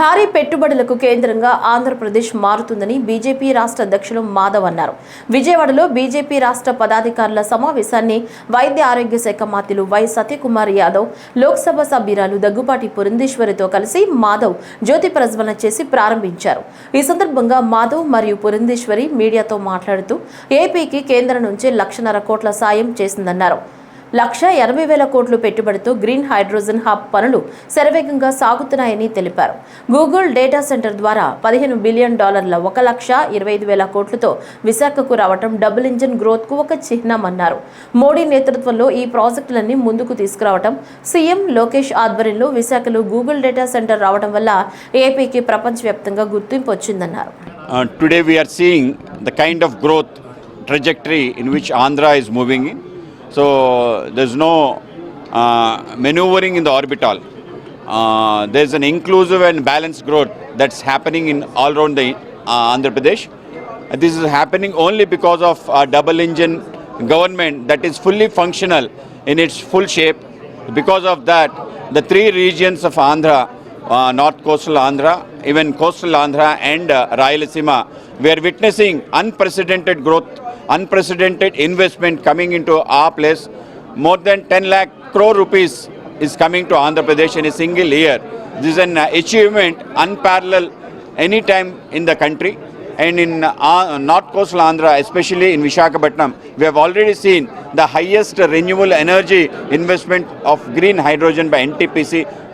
భారీ పెట్టుబడులకు కేంద్రంగా ఆంధ్రప్రదేశ్ మారుతుందని బీజేపీ రాష్ట్ర అధ్యక్షులు మాధవ్ అన్నారు. విజయవాడలో బీజేపీ రాష్ట్ర పదాధికారుల సమావేశాన్ని వైద్య ఆరోగ్య శాఖ మంత్రులు వై సత్యకుమార్ యాదవ్, లోక్సభ సభ్యురాలు దగ్గుపాటి పురంధేశ్వరితో కలిసి మాధవ్ జ్యోతి ప్రజ్వలన చేసి ప్రారంభించారు. ఈ సందర్భంగా మాధవ్ మరియు పురంధేశ్వరి మీడియాతో మాట్లాడుతూ ఏపీకి కేంద్రం నుంచి 1,50,000 కోట్ల సాయం చేసిందన్నారు. 1,80,000 కోట్ల పెట్టుబడితో గ్రీన్ హైడ్రోజన్ హబ్ పనులు శరవేగంగా సాగుతున్నాయని తెలిపారు. గూగుల్ డేటా సెంటర్ ద్వారా $15 బిలియన్, 1,25,000 కోట్లతో విశాఖకు రావడం డబుల్ ఇంజిన్ గ్రోత్ కు ఒక చిహ్నమన్నారు. మోడీ నేతృత్వంలో ఈ ప్రాజెక్టులన్నీ ముందుకు తీసుకురావడం, సీఎం లోకేష్ ఆధ్వర్యంలో విశాఖలో గూగుల్ డేటా సెంటర్ రావడం వల్ల ఏపీకి ప్రపంచవ్యాప్తంగా గుర్తింపు వచ్చిందన్నారు. Today we are seeing the kind of growth trajectory in which Andhra is moving in. So there's no maneuvering in the orbital. There's an inclusive and balanced growth that's happening in all around the Andhra Pradesh. This is happening only because of a double engine government that is fully functional in its full shape. Because of that, the three regions of Andhra, North Coastal Andhra, even Coastal Andhra and Rayalaseema, we are witnessing unprecedented growth, unprecedented investment coming into our place. More than 10 lakh crore rupees is coming to Andhra Pradesh in a single year. This is an achievement unparalleled any time in the country. And in North Coastal Andhra, especially in Visakhapatnam, we have already seen the highest renewable energy investment of green hydrogen by NTPC.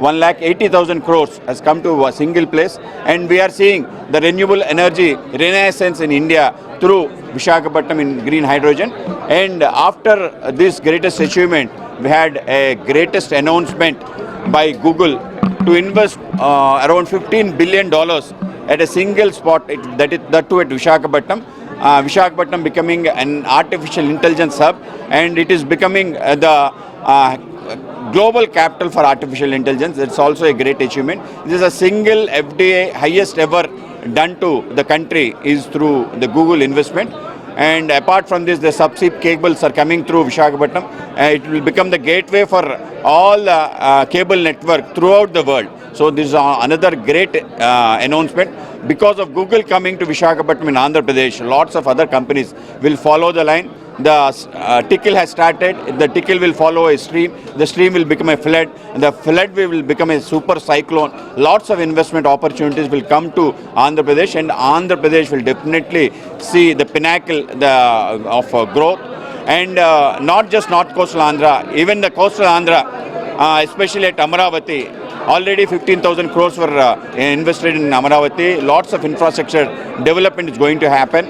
1,80,000 crores has come to a single place. And we are seeing the renewable energy renaissance in India through Visakhapatnam in green hydrogen. And after this greatest achievement, we had a greatest announcement by Google to invest around $15 billion at a single spot, that too at Visakhapatnam. Visakhapatnam becoming an artificial intelligence hub, and it is becoming the global capital for artificial intelligence. It's also a great achievement. This is a single FDI highest ever done to the country is through the Google investment. And apart from this, the subsea cables are coming through Visakhapatnam. It will become the gateway for all cable network throughout the world. So this is another great announcement. Because of Google coming to Visakhapatnam in Andhra Pradesh, lots of other companies will follow the line. The tickle has started. The tickle will follow a stream. The stream will become a flood. The flood will become a super cyclone. Lots of investment opportunities will come to Andhra Pradesh, and Andhra Pradesh will definitely see the pinnacle of growth. And not just North Coastal Andhra, even the Coastal Andhra, especially at Amaravati. Already 15,000 crores were invested in Amaravati. Lots of infrastructure development is going to happen.